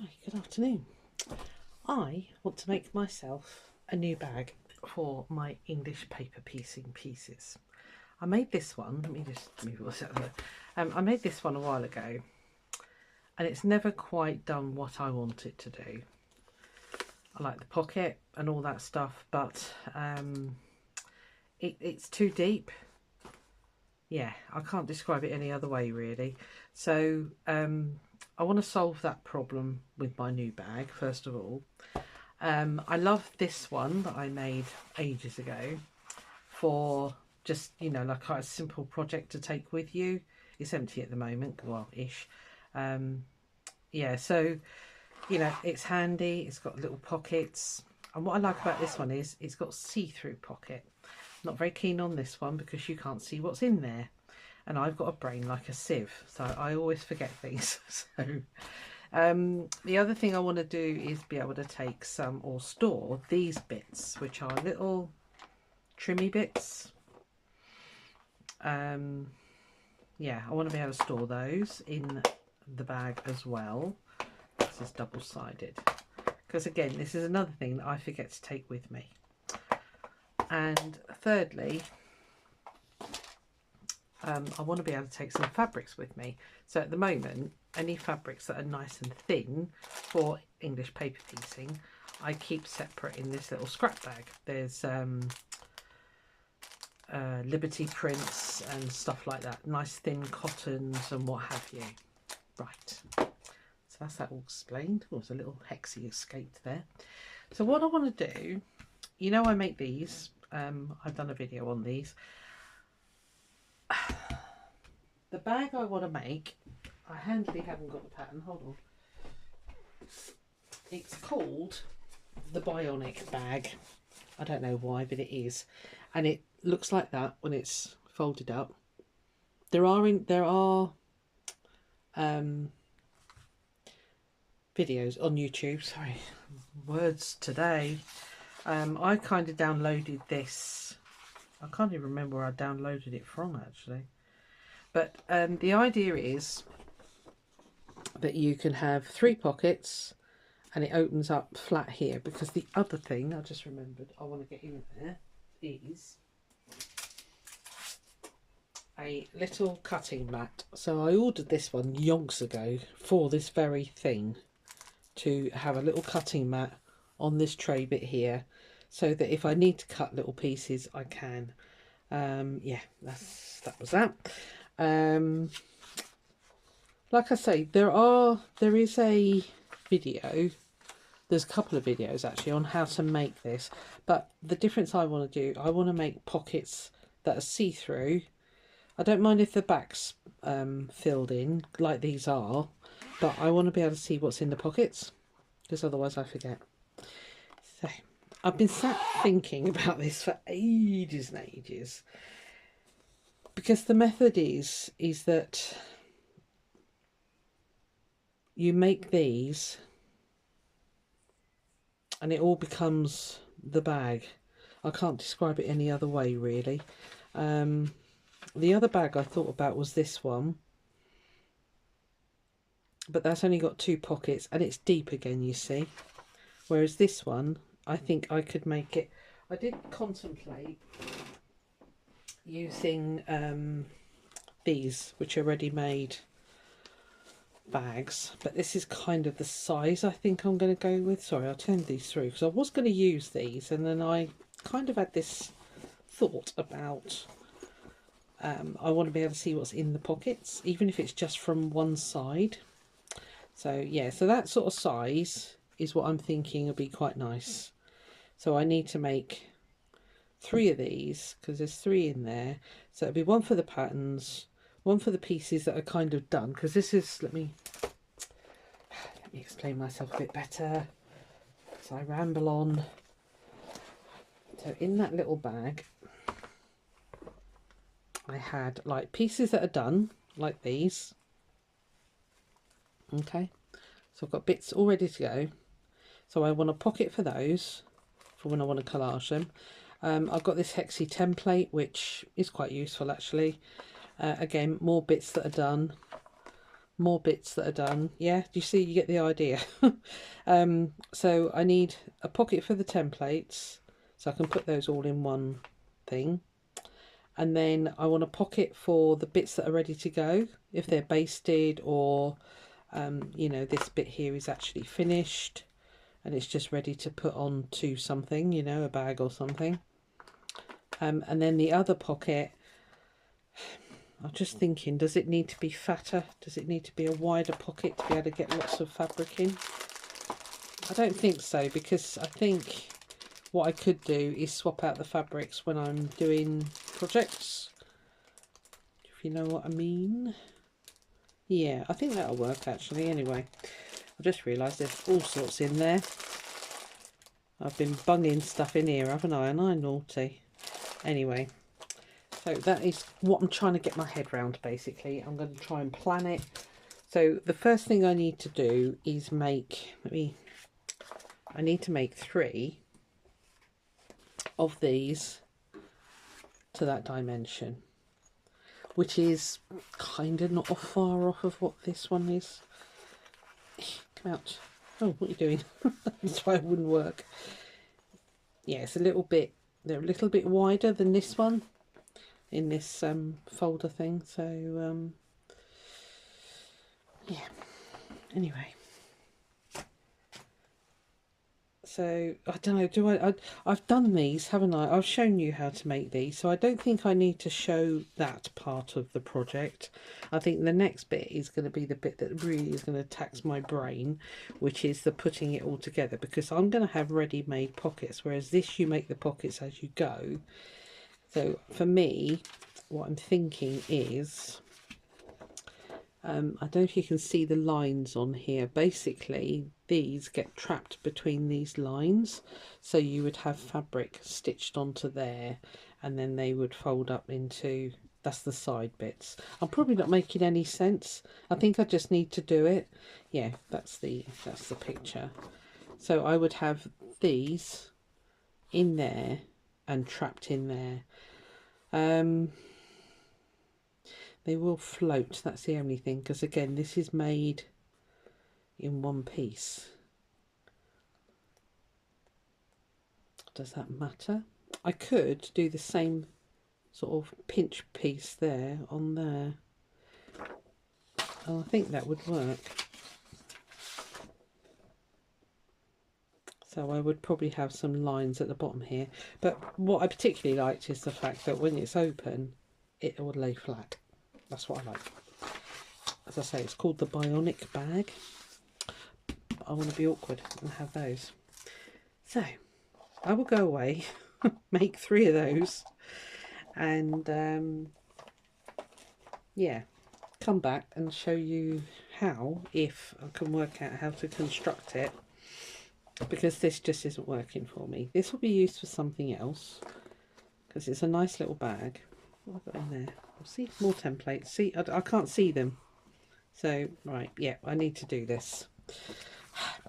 Hi, good afternoon. I want to make myself a new bag for my English paper piecing pieces. I made this one, let me just move what's out there. I made this one a while ago and it's never quite done what I want it to do. I like the pocket and all that stuff, but it's too deep. Yeah, I can't describe it any other way really. So I want to solve that problem with my new bag first of all. I love this one that I made ages ago for just, you know, like a simple project to take with you. It's empty at the moment, well, ish. Yeah, so, you know, it's handy. It's got little pockets. And what I like about this one is it's got see-through pocket. Not very keen on this one because you can't see what's in there. And I've got a brain like a sieve, so I always forget things. So the other thing I want to do is be able to take some or store these bits, which are little trimmy bits. Yeah, I want to be able to store those in the bag as well. This is double-sided because again, this is another thing that I forget to take with me. And thirdly, I want to be able to take some fabrics with me. So at the moment, any fabrics that are nice and thin for English paper piecing, I keep separate in this little scrap bag. There's Liberty prints and stuff like that, nice thin cottons and what have you. Right, so that's that all explained. Oh, there's a little hexie escaped there. So what I want to do, you know, I make these. I've done a video on these. The bag I want to make, I handily haven't got the pattern, hold on. It's called the bionic bag. I don't know why, but it is. And it looks like that when it's folded up. There are videos on YouTube, sorry, words today. I kind of downloaded this. I can't even remember where I downloaded it from actually. But the idea is that you can have 3 pockets and it opens up flat here, because the other thing I just remembered I want to get in there is a little cutting mat. So I ordered this one yonks ago for this very thing, to have a little cutting mat on this tray bit here so that if I need to cut little pieces I can. Yeah, that was that. Like I say, there is a video, there's a couple of videos actually on how to make this, but the difference I want to do, I want to make pockets that are see-through. I don't mind if the back's filled in like these are, but I want to be able to see what's in the pockets because otherwise I forget. So I've been sat thinking about this for ages and ages, because the method is that you make these and it all becomes the bag. I can't describe it any other way really. The other bag I thought about was this one, but that's only got 2 pockets and it's deep again, you see. Whereas this one, I think I could make it. I did contemplate using these, which are ready-made bags, but this is kind of the size I think I'm going to go with. Sorry, I'll turn these through because I was going to use these and then I kind of had this thought about I want to be able to see what's in the pockets, even if it's just from one side. So yeah, so that sort of size is what I'm thinking would be quite nice. So I need to make 3 of these because there's 3 in there. So it'll be 1 for the patterns, 1 for the pieces that are kind of done, because this is, let me explain myself a bit better so I ramble on. So in that little bag I had like pieces that are done like these. Okay, so I've got bits all ready to go, so I want a pocket for those for when I want to collage them. I've got this hexie template which is quite useful actually. Again, more bits that are done, more bits that are done. Yeah, do you see? You get the idea. So I need a pocket for the templates, so I can put those all in one thing. And then I want a pocket for the bits that are ready to go, if they're basted, or you know, this bit here is actually finished and it's just ready to put onto something, you know, a bag or something. And then the other pocket, I'm just thinking, does it need to be fatter? Does it need to be a wider pocket to be able to get lots of fabric in? I don't think so, because I think what I could do is swap out the fabrics when I'm doing projects, if you know what I mean. Yeah, I think that'll work actually. Anyway, I just realised there's all sorts in there. I've been bunging stuff in here, haven't I? And I'm naughty. Anyway, so that is what I'm trying to get my head round, basically. I'm going to try and plan it. So the first thing I need to do is make, I need to make 3 of these to that dimension, which is kind of not far off of what this one is. Come out. Oh, what are you doing? That's why it wouldn't work. Yeah, it's a little bit, they're a little bit wider than this one in this folder thing. So yeah, anyway. So I don't know, I've done these, haven't I? I've shown you how to make these, so I don't think I need to show that part of the project. I think the next bit is going to be the bit that really is going to tax my brain, which is the putting it all together, because I'm going to have ready-made pockets, whereas this you make the pockets as you go. So for me, what I'm thinking is, I don't know if you can see the lines on here. Basically, these get trapped between these lines, so you would have fabric stitched onto there, and then they would fold up into, that's the side bits. I'm probably not making any sense. I think I just need to do it. Yeah, that's the picture. So I would have these in there and trapped in there. They will float, that's the only thing, because again, this is made in one piece. Does that matter? I could do the same sort of pinch piece there on there. Oh, I think that would work. So I would probably have some lines at the bottom here. But what I particularly liked is the fact that when it's open, it will lay flat. That's what I like. As I say, it's called the bionic bag. But I want to be awkward and have those. So I will go away, make 3 of those, and yeah, come back and show you how, if I can work out how to construct it, because this just isn't working for me. This will be used for something else, because it's a nice little bag. What have I got in there? See, more templates. See, I can't see them. So, right, yeah, I need to do this.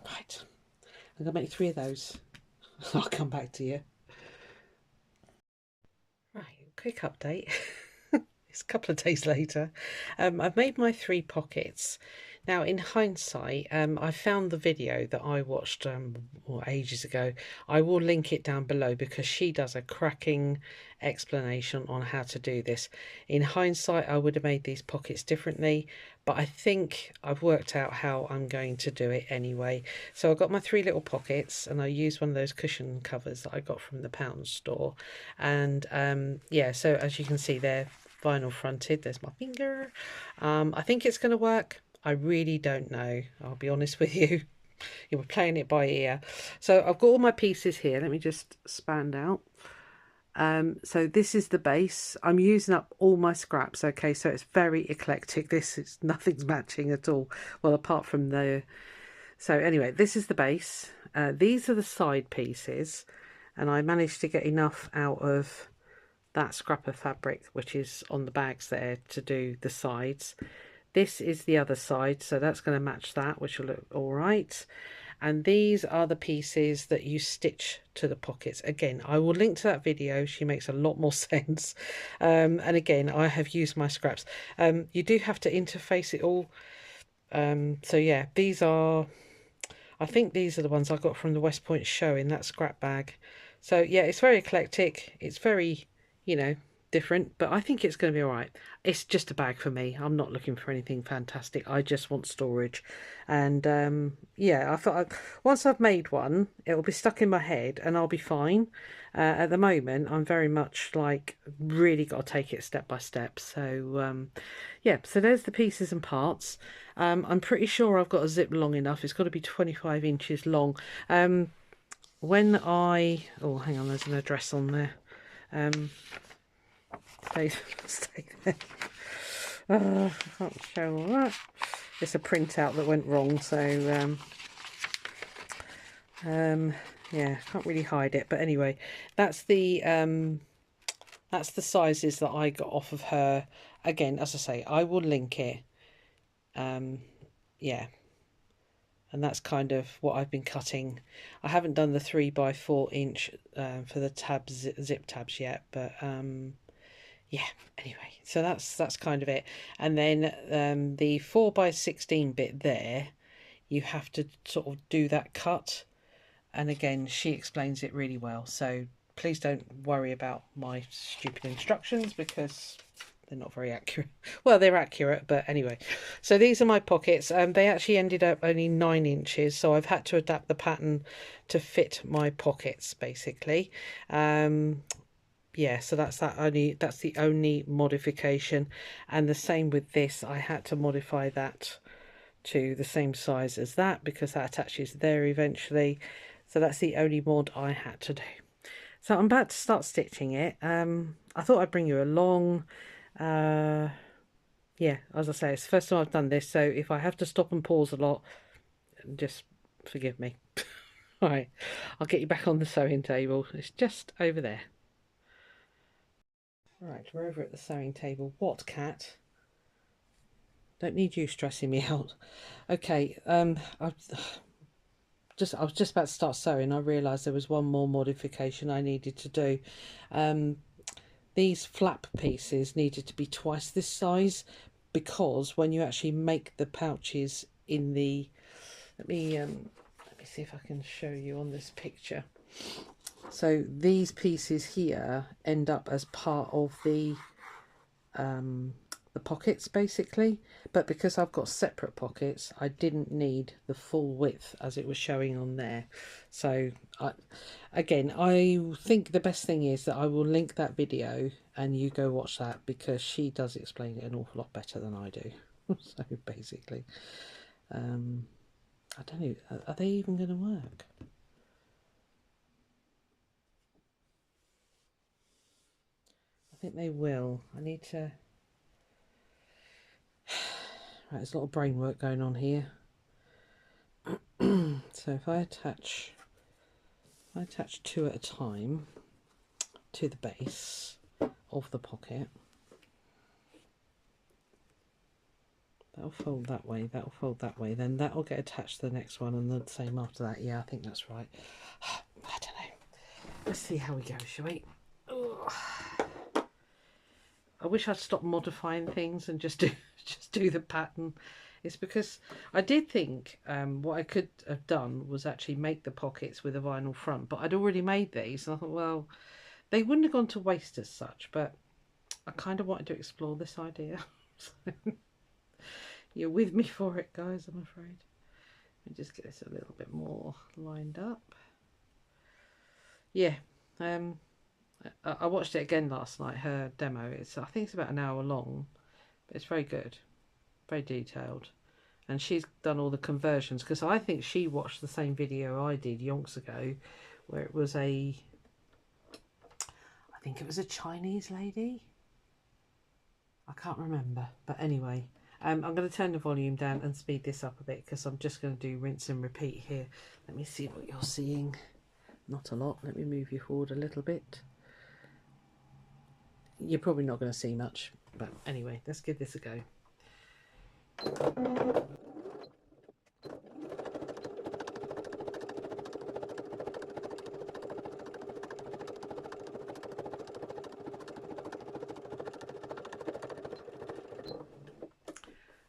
Right, I'm going to make 3 of those. I'll come back to you. Right, quick update. It's a couple of days later. I've made my 3 pockets. Now, in hindsight, I found the video that I watched ages ago. I will link it down below, because she does a cracking explanation on how to do this. In hindsight, I would have made these pockets differently, but I think I've worked out how I'm going to do it anyway. So I've got my 3 little pockets, and I used one of those cushion covers that I got from the pound store. And yeah, so as you can see, they're vinyl fronted. There's my finger. I think it's going to work. I really don't know, I'll be honest with you. You were playing it by ear. So I've got all my pieces here. Let me just expand out. So this is the base. I'm using up all my scraps, okay, so it's very eclectic. This is, nothing's matching at all, well, apart from the, so anyway, this is the base. These are the side pieces, and I managed to get enough out of that scrap of fabric which is on the bags there to do the sides. This is the other side, so that's going to match that, which will look all right. And these are the pieces that you stitch to the pockets. Again, I will link to that video. She makes a lot more sense. And again, I have used my scraps. You do have to interface it all. So yeah, these are, I think these are the ones I got from the West Point show in that scrap bag. So yeah, it's very eclectic. It's very, you know, different, but I think it's going to be all right. It's just a bag for me. I'm not looking for anything fantastic. I just want storage. And yeah, I thought once I've made one, it'll be stuck in my head and I'll be fine. At the moment, I'm very much like really got to take it step by step. So yeah, so there's the pieces and parts. I'm pretty sure I've got a zip long enough. It's got to be 25 inches long. When I... Oh, hang on, there's an address on there. Stay there. I can't show all that. It's a printout that went wrong, so... yeah, can't really hide it. But anyway, that's the sizes that I got off of her. Again, as I say, I will link it. Yeah, and that's kind of what I've been cutting. I haven't done the 3x4 inch for the tabs, zip tabs yet, but yeah, anyway, so that's kind of it. And then the 4x16 bit there, you have to sort of do that cut, and again she explains it really well, so please don't worry about my stupid instructions because they're not very accurate. Well, they're accurate, but anyway. So these are my pockets. They actually ended up only 9 inches, so I've had to adapt the pattern to fit my pockets, basically. Yeah, so that's the only modification. And the same with this. I had to modify that to the same size as that because that attaches there eventually. So that's the only mod I had to do. So I'm about to start stitching it. I thought I'd bring you along. Yeah, as I say, it's the first time I've done this, so if I have to stop and pause a lot, just forgive me. All right, I'll get you back on the sewing table. It's just over there. Right, we're over at the sewing table. What, cat? Don't need you stressing me out. Okay, I was just about to start sewing. I realised there was one more modification I needed to do. These flap pieces needed to be twice this size because when you actually make the pouches in the... Let me see if I can show you on this picture. So these pieces here end up as part of the pockets basically, but because I've got separate pockets I didn't need the full width as it was showing on there. So again, I think the best thing is that I will link that video and you go watch that because she does explain it an awful lot better than I do. So basically I don't know, are they even going to work? I think they will. I need to... Right, there's a lot of brain work going on here. So if I attach two at a time to the base of the pocket, that'll fold that way, that'll fold that way, then that'll get attached to the next one and the same after that. Yeah, I think that's right. I don't know. Let's see how we go, shall we? Ugh. I wish I'd stopped modifying things and just do the pattern. It's because I did think what I could have done was actually make the pockets with a vinyl front, but I'd already made these and I thought, well, they wouldn't have gone to waste as such, but I kind of wanted to explore this idea. So you're with me for it, guys, I'm afraid. Let me just get this a little bit more lined up. Yeah, I watched it again last night, her demo. I think it's about an hour long, but it's very good, very detailed. And she's done all the conversions because I think she watched the same video I did yonks ago where it was I think it was a Chinese lady. I can't remember, but anyway, I'm going to turn the volume down and speed this up a bit because I'm just going to do rinse and repeat here. Let me see what you're seeing. Not a lot. Let me move you forward a little bit. You're probably not going to see much, but anyway, let's give this a go.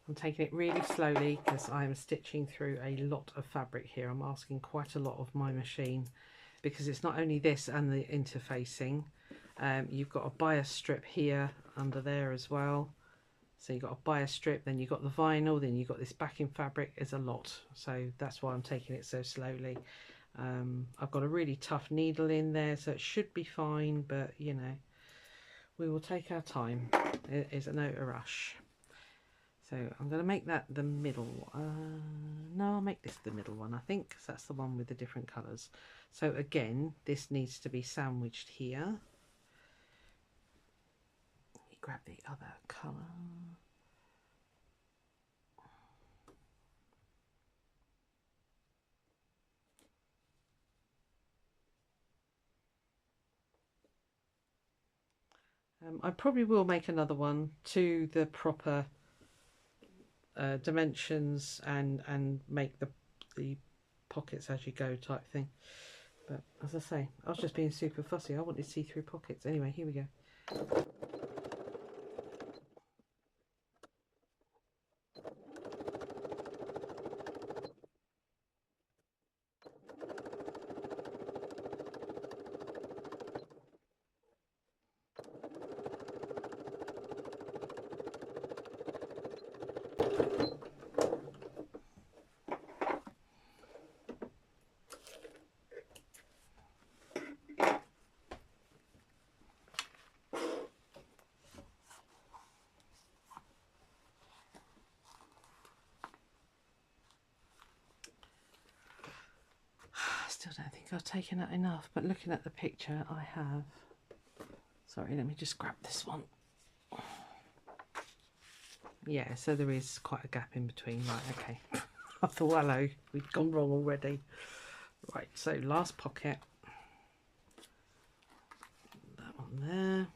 I'm I'm taking it really slowly because I'm stitching through a lot of fabric here. I'm asking quite a lot of my machine because it's not only this and the interfacing. You've got a bias strip here under there as well. So you've got a bias strip, then you've got the vinyl, then you've got this backing fabric. It's a lot. So that's why I'm taking it so slowly. I've got a really tough needle in there, so it should be fine, but you know, we will take our time. It is no rush. So I'm going to make that the middle. No, I'll make this the middle one, I think, because that's the one with the different colours. So again, this needs to be sandwiched here. Let me grab the other colour. I probably will make another one to the proper dimensions and make the pockets as you go type thing. But as I say, I was just being super fussy. I wanted see-through pockets. Anyway, here we go. Still don't think I've taken out enough, but looking at the picture I have. Sorry, let me just grab this one. Yeah, so there is quite a gap in between. Right, okay. I thought, hello, we've gone wrong already. Right, so last pocket. That one there.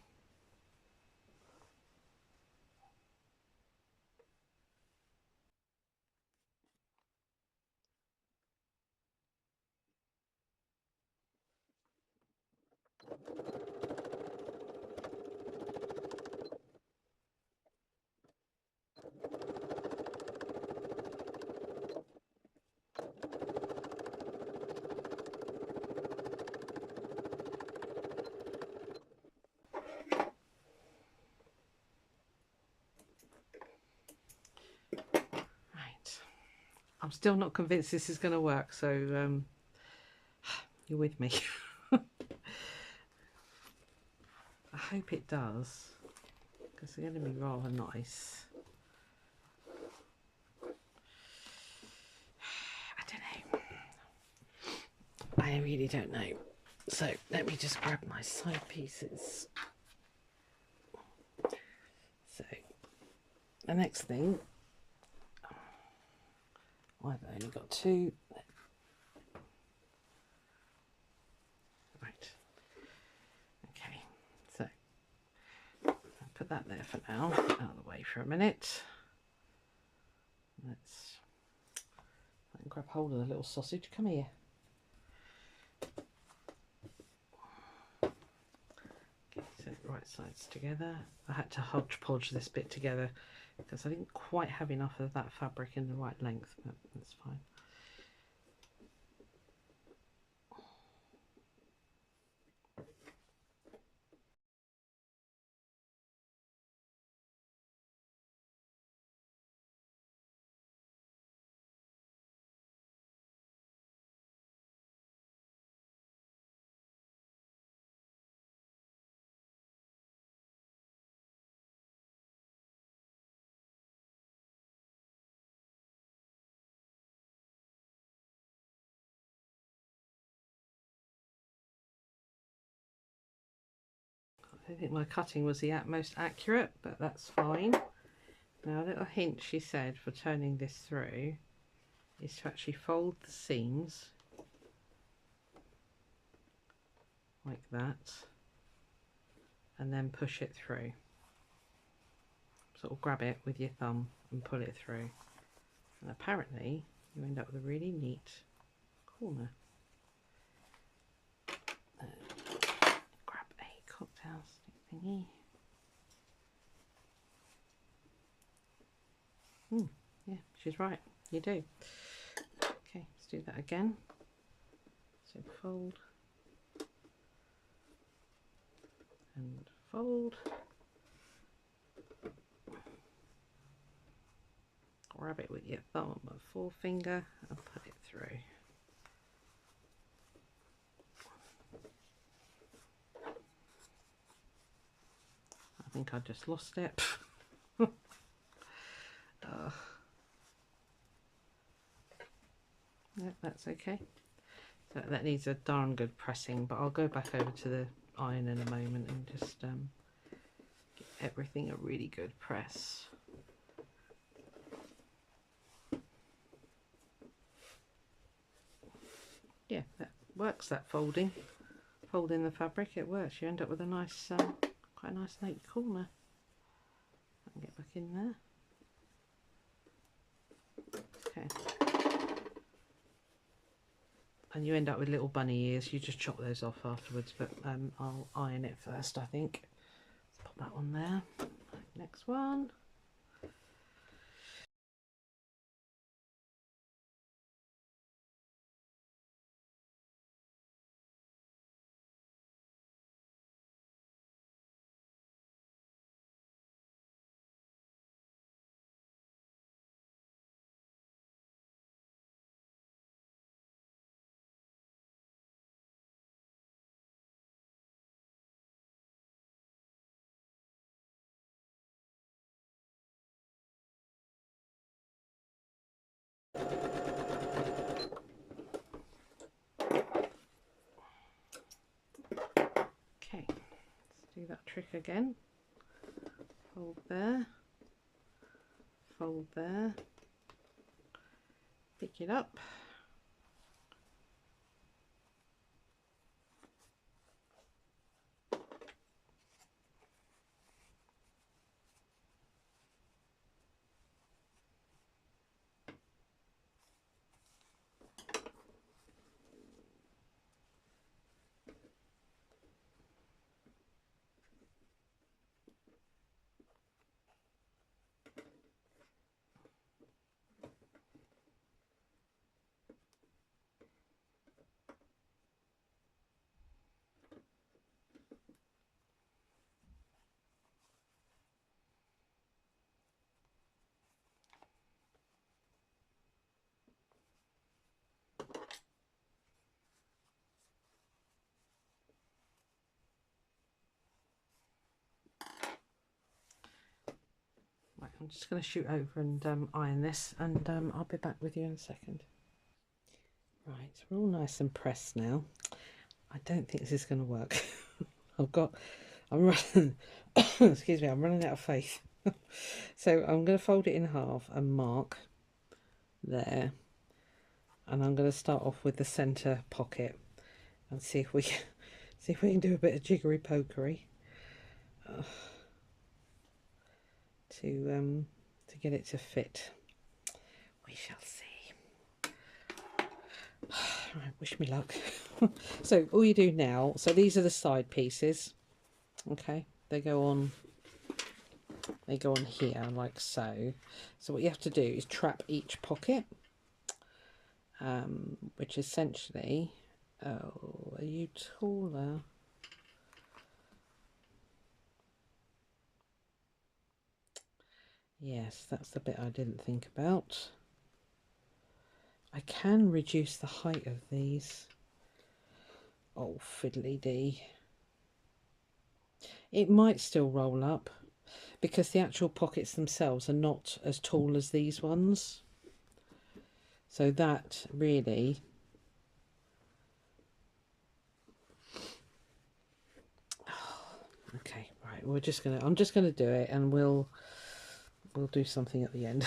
I'm still not convinced this is going to work, so you're with me. I hope it does, because they're going to be rather nice. I don't know. I really don't know. So let me just grab my side pieces. So the next thing, I've only got two. Right. Okay. So I'll put that there for now, out of the way for a minute. Let's I can grab hold of the little sausage. Come here. Okay, so right sides together. I had to hodgepodge this bit together because I didn't quite have enough of that fabric in the right length, but that's fine. I don't think my cutting was the utmost accurate, but that's fine. Now, a little hint she said for turning this through is to actually fold the seams like that and then push it through. Sort of grab it with your thumb and pull it through. And apparently you end up with a really neat corner. Grab a cocktail stick thingy. Yeah, she's right, you do. Okay, let's do that again. So fold and fold. Grab it with your thumb or forefinger and put it through. I think I just lost it. Yeah, that's okay. So that needs a darn good pressing, but I'll go back over to the iron in a moment and just give everything a really good press. Yeah, that works, that folding the fabric, it works. You end up with a nice quite a nice neat corner. I can get back in there. Okay, and you end up with little bunny ears. You just chop those off afterwards, but I'll iron it first, I think. Let's pop that one there. Next one. Okay, let's do that trick again. Fold there, fold there, pick it up. Right, I'm just going to shoot over and iron this, and I'll be back with you in a second. Right, we're all nice and pressed now. I don't think this is going to work. I'm running, excuse me, I'm running out of faith. So I'm going to fold it in half and mark there, and I'm going to start off with the centre pocket and see if we can do a bit of jiggery pokery to get it to fit. We shall see. Right, wish me luck. So all you do now, so these are the side pieces, okay, they go on here like so. So what you have to do is trap each pocket, which essentially, oh, are you taller? Yes, that's the bit I didn't think about. I can reduce the height of these. Oh, fiddly dee. It might still roll up because the actual pockets themselves are not as tall as these ones. So that really, okay, right, I'm just gonna do it, and we'll do something at the end.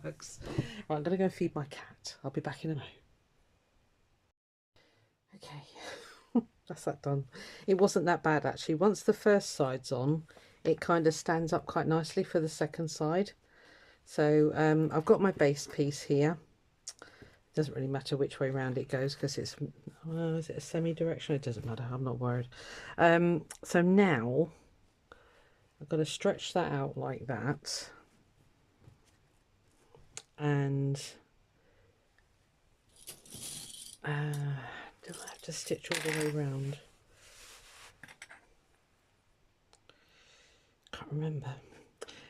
works. Right, I'm going to go feed my cat. I'll be back in a moment. Okay, that's that done. It wasn't that bad actually. Once the first side's on, it kind of stands up quite nicely for the second side. So I've got my base piece here. It doesn't really matter which way round it goes because it's, is it a semi-directional? It doesn't matter, I'm not worried. So now I've got to stretch that out like that, and do I have to stitch all the way round? Can't remember.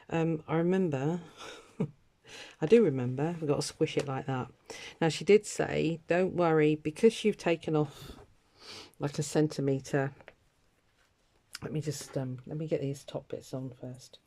I remember I do remember we've got to squish it like that. Now she did say don't worry, because you've taken off like a centimetre. Let me just let me get these top bits on first.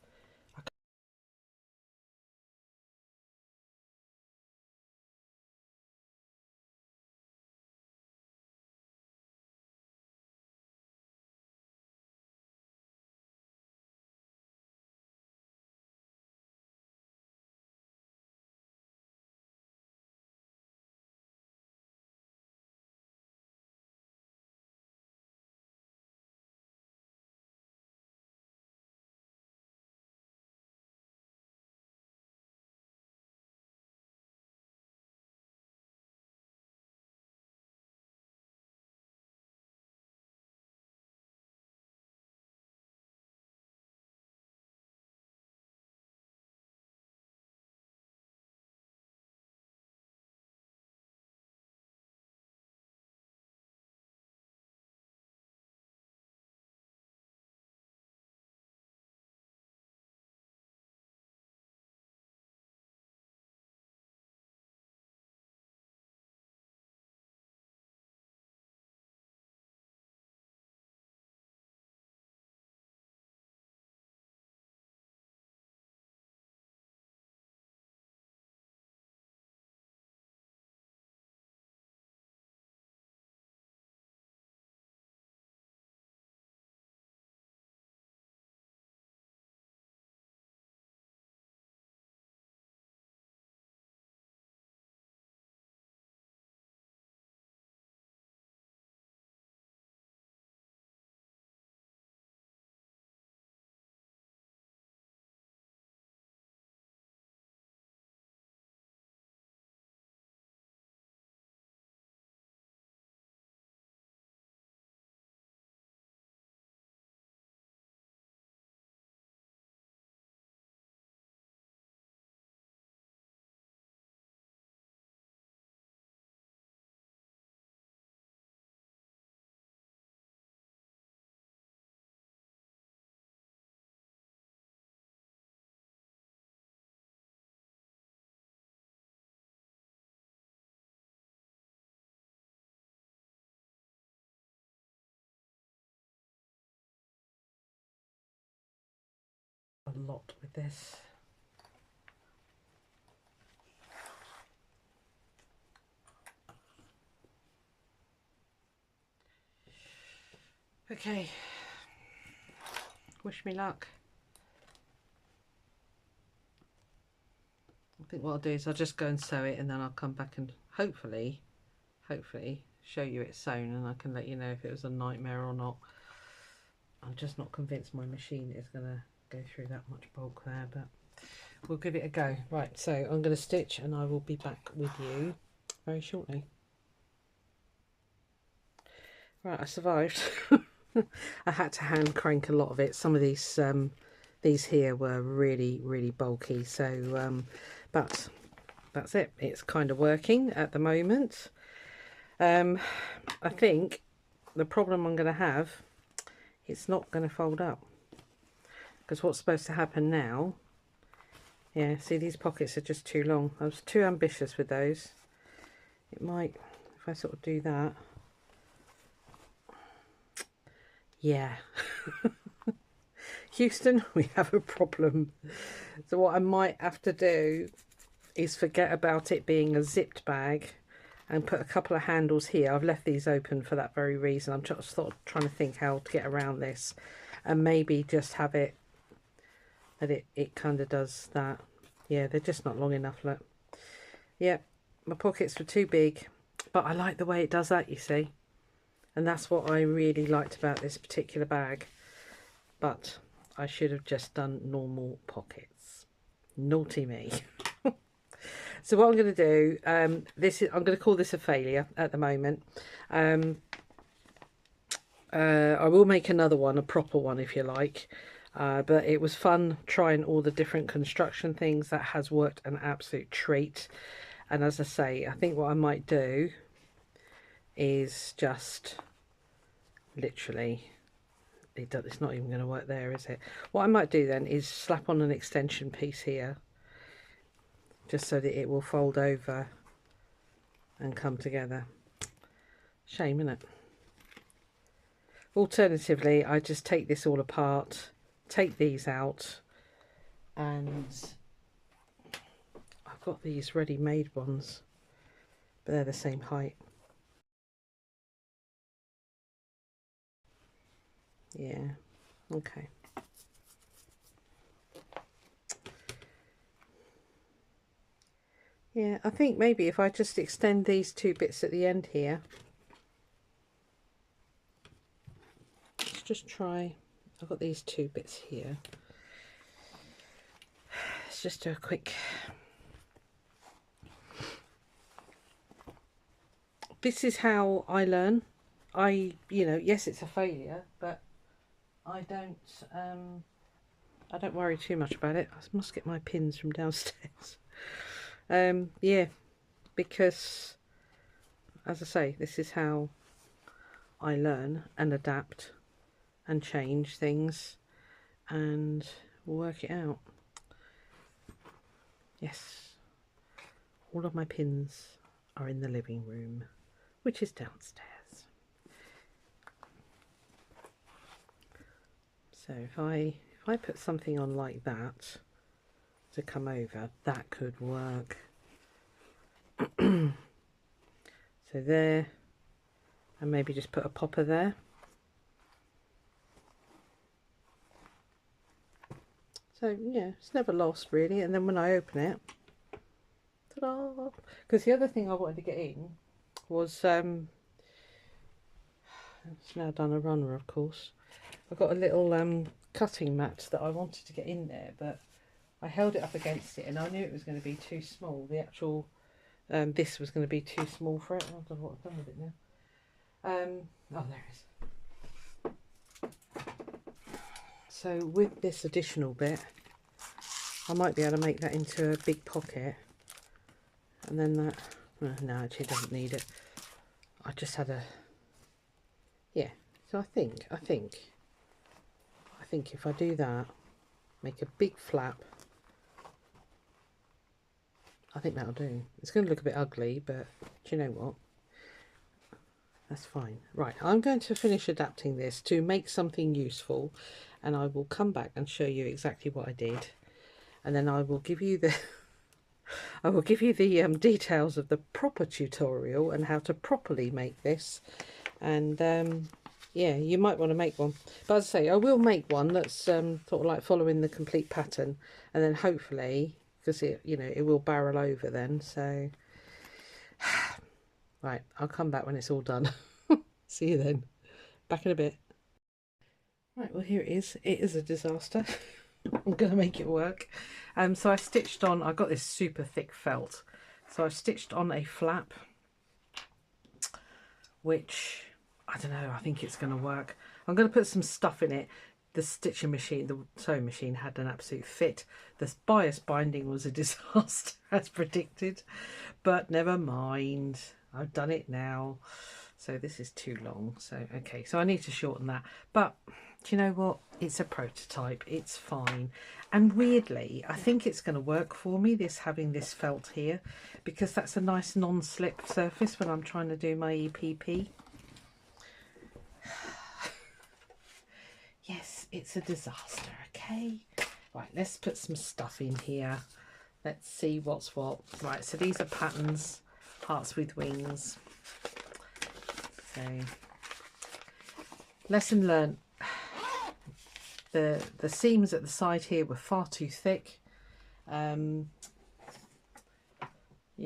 A lot with this. Okay, wish me luck. I think what I'll do is I'll just go and sew it, and then I'll come back and hopefully show you it sewn, and I can let you know if it was a nightmare or not. I'm just not convinced my machine is going to go through that much bulk there, but we'll give it a go. Right, so I'm going to stitch and I will be back with you very shortly. Right, I survived. I had to hand crank a lot of it. Some of these here were really bulky, so but that's it. It's kind of working at the moment. I think the problem I'm going to have, it's not going to fold up, because what's supposed to happen now, yeah, see, these pockets are just too long. I was too ambitious with those. It might, if I sort of do that, yeah. Houston, we have a problem. So what I might have to do is forget about it being a zipped bag and put a couple of handles here. I've left these open for that very reason. I'm just sort of trying to think how to get around this, and maybe just have it that it kind of does that. Yeah, they're just not long enough, look. Yeah, my pockets were too big, but I like the way it does that, you see. And that's what I really liked about this particular bag. But I should have just done normal pockets. Naughty me. So what I'm going to do, I'm going to call this a failure at the moment. I will make another one, a proper one if you like. But it was fun trying all the different construction things. That has worked an absolute treat. And as I say, I think what I might do is just literally, it's not even going to work there, is it? What I might do then is slap on an extension piece here, just so that it will fold over and come together. Shame, isn't it? Alternatively, I just take this all apart, take these out, and I've got these ready-made ones, but they're the same height. Yeah, okay. Yeah, I think maybe if I just extend these two bits at the end here, let's just try, I've got these two bits here. Let's just do a quick, this is how I learn. You know, yes, it's a failure, but I don't worry too much about it. I must get my pins from downstairs. Yeah, because as I say, this is how I learn and adapt and change things and work it out. Yes, all of my pins are in the living room, which is downstairs. So if I put something on like that to come over, that could work. So there, and maybe just put a popper there. So yeah, it's never lost really. And then when I open it, ta-da! Because the other thing I wanted to get in was it's now done a runner, of course. I've got a little cutting mat that I wanted to get in there, but I held it up against it and I knew it was going to be too small. The actual this was going to be too small for it. I don't know what I've done with it now. Oh, there it is. So with this additional bit, I might be able to make that into a big pocket, and then that, no, actually doesn't need it. I just had a, yeah. So I think if I do that, make a big flap, I think that'll do. It's going to look a bit ugly, but do you know what? That's fine. Right, I'm going to finish adapting this to make something useful, and I will come back and show you exactly what I did, and then I will give you the details of the proper tutorial and how to properly make this. And yeah, you might want to make one, but as I say, I will make one that's sort of like following the complete pattern, and then hopefully, because it, you know, it will barrel over then. So right, I'll come back when it's all done. See you then. Back in a bit. Right, well, here it is. It is a disaster. I'm going to make it work. So I stitched on, I got this super thick felt. So I stitched on a flap, which, I don't know, I think it's going to work. I'm going to put some stuff in it. The stitching machine, the sewing machine had an absolute fit. The bias binding was a disaster, as predicted. But never mind. I've done it now. So this is too long. So, okay, so I need to shorten that. But do you know what? It's a prototype. It's fine. And weirdly, I think it's going to work for me, this having this felt here, because that's a nice non-slip surface when I'm trying to do my EPP. Yes, it's a disaster, okay? Right, let's put some stuff in here. Let's see what's what. Right, so these are patterns, hearts with wings. So, lesson learned. The seams at the side here were far too thick, Yeah,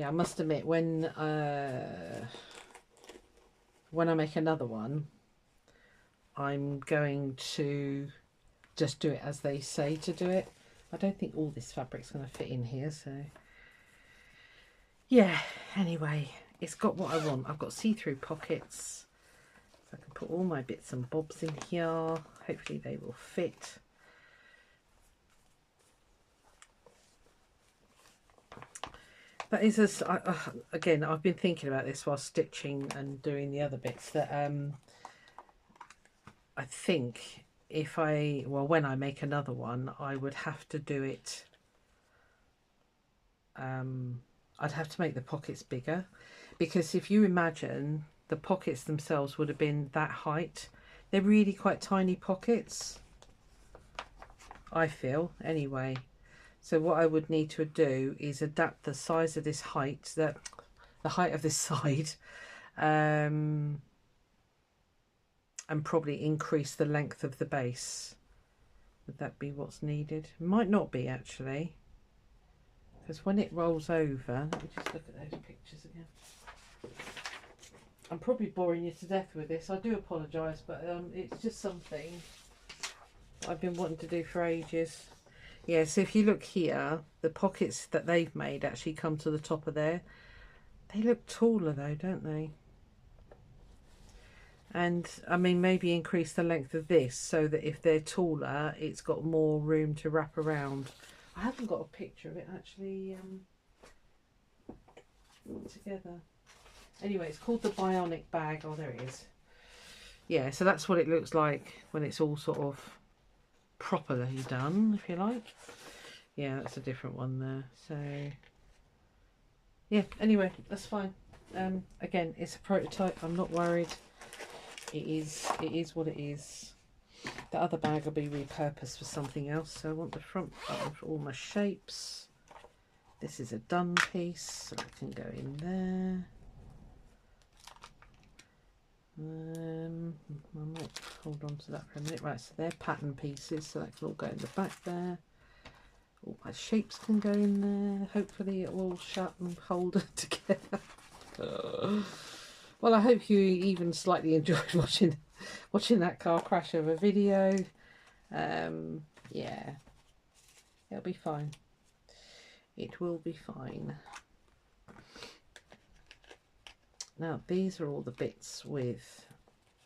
I must admit, when I make another one, I'm going to just do it as they say to do it. I don't think all this fabric's going to fit in here, so yeah. Anyway, it's got what I want. I've got see-through pockets, so I can put all my bits and bobs in here. Hopefully they will fit. That is again, I've been thinking about this while stitching and doing the other bits, that I think if when I make another one, I would have to do it, I'd have to make the pockets bigger, because if you imagine the pockets themselves would have been that height. They're really quite tiny pockets, I feel, anyway. So what I would need to do is adapt the size of this height, the height of this side, and probably increase the length of the base. Would that be what's needed? Might not be, actually, because when it rolls over, let me just look at those pictures again. I'm probably boring you to death with this. I do apologise, but it's just something I've been wanting to do for ages. Yeah, so if you look here, the pockets that they've made actually come to the top of there. They look taller though, don't they? And I mean, maybe increase the length of this so that if they're taller, it's got more room to wrap around. I haven't got a picture of it actually together. Anyway, it's called the Bionic bag. Oh, there it is. Yeah, so that's what it looks like when it's all sort of properly done, if you like. Yeah, that's a different one there. So yeah, anyway, that's fine. Again, it's a prototype. I'm not worried. It is what it is. The other bag will be repurposed for something else. So I want the front button for all my shapes. This is a done piece, so it can go in there. I might hold on to that for a minute. Right, so they're pattern pieces, so that can all go in the back there. All my shapes can go in there. Hopefully it will all shut and hold it together. Well, I hope you even slightly enjoyed watching that car crash of a video. Yeah, it'll be fine. It will be fine. Now, these are all the bits with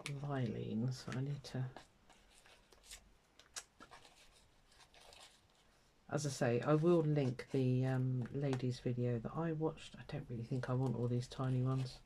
Vilene, so I need to, as I say, I will link the ladies video that I watched. I don't really think I want all these tiny ones.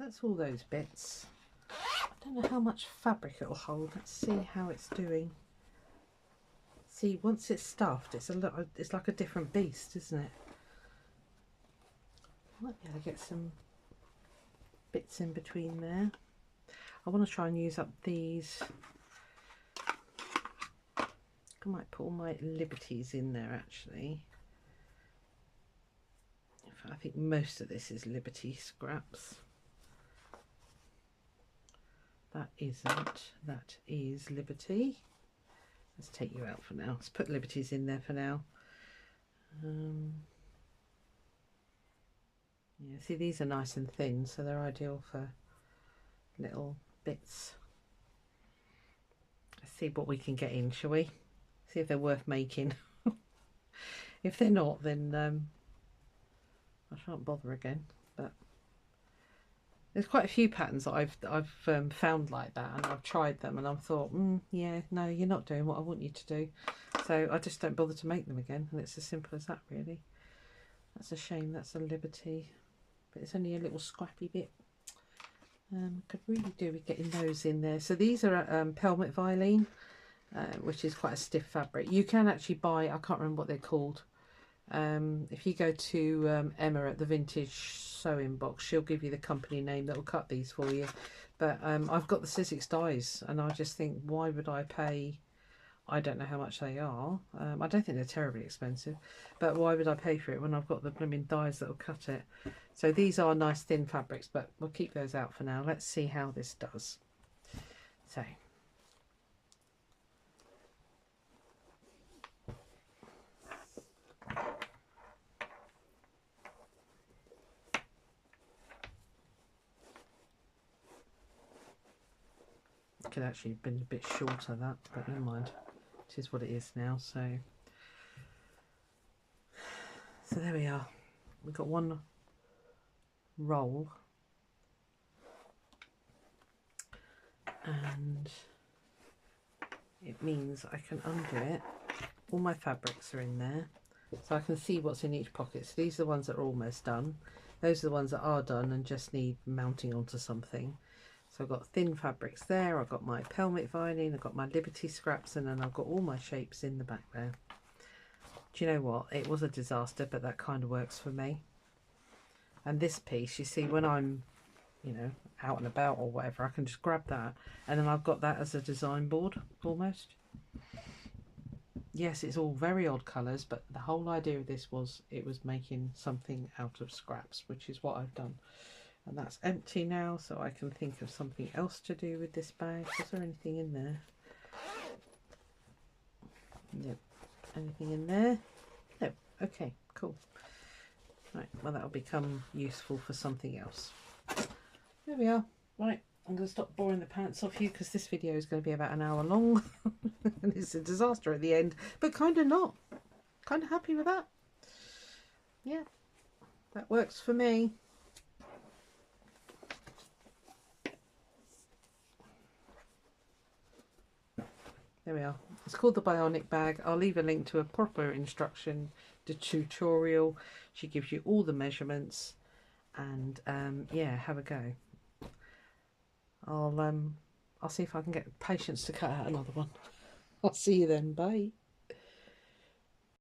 So that's all those bits. I don't know how much fabric it'll hold. Let's see how it's doing. See, once it's stuffed, it's like a different beast, isn't it? Might be able to get some bits in between there. I want to try and use up these. I might put all my liberties in there actually. I think most of this is liberty scraps. That isn't. That is liberty. Let's take you out for now. Let's put liberties in there for now. Yeah, see, these are nice and thin, so they're ideal for little bits. Let's see what we can get in, shall we? See if they're worth making. If they're not, then I shan't bother again. But there's quite a few patterns that I've found like that, and I've tried them, and I've thought, yeah, no, you're not doing what I want you to do. So I just don't bother to make them again, and it's as simple as that, really. That's a shame. That's a liberty, but it's only a little scrappy bit. Could really do with getting those in there. So these are pelmet Vilene, which is quite a stiff fabric. You can actually buy, I can't remember what they're called. If you go to Emma at the Vintage Sewing Box, she'll give you the company name that will cut these for you. But I've got the Sizzix dies, and I just think, why would I pay? I don't know how much they are. I don't think they're terribly expensive, but why would I pay for it when I've got the blooming dies that will cut it? So these are nice thin fabrics, but we'll keep those out for now. Let's see how this does. So. Could actually have been a bit shorter, that, but never mind. It is what it is now. So there we are. We've got one roll, and it means I can undo it. All my fabrics are in there, so I can see what's in each pocket. So these are the ones that are almost done. Those are the ones that are done and just need mounting onto something. So I've got thin fabrics there, I've got my pelmet Vilene, I've got my liberty scraps, and then I've got all my shapes in the back there. Do you know what? It was a disaster, but that kind of works for me. And this piece, you see, when I'm, you know, out and about or whatever, I can just grab that, and then I've got that as a design board, almost. Yes, it's all very odd colours, but the whole idea of this was it was making something out of scraps, which is what I've done. And that's empty now, so I can think of something else to do with this bag. Is there anything in there? Nope. Anything in there? No. Okay, cool. Right, well, that'll become useful for something else. There we are. Right, I'm going to stop boring the pants off you, because this video is going to be about an hour long. And it's a disaster at the end, but kind of not. Kind of happy with that. Yeah, that works for me. There we are. It's called the Bionic bag. I'll leave a link to a proper instruction, the tutorial. She gives you all the measurements, and yeah, have a go. I'll see if I can get patience to cut out another one. I'll see you then. Bye.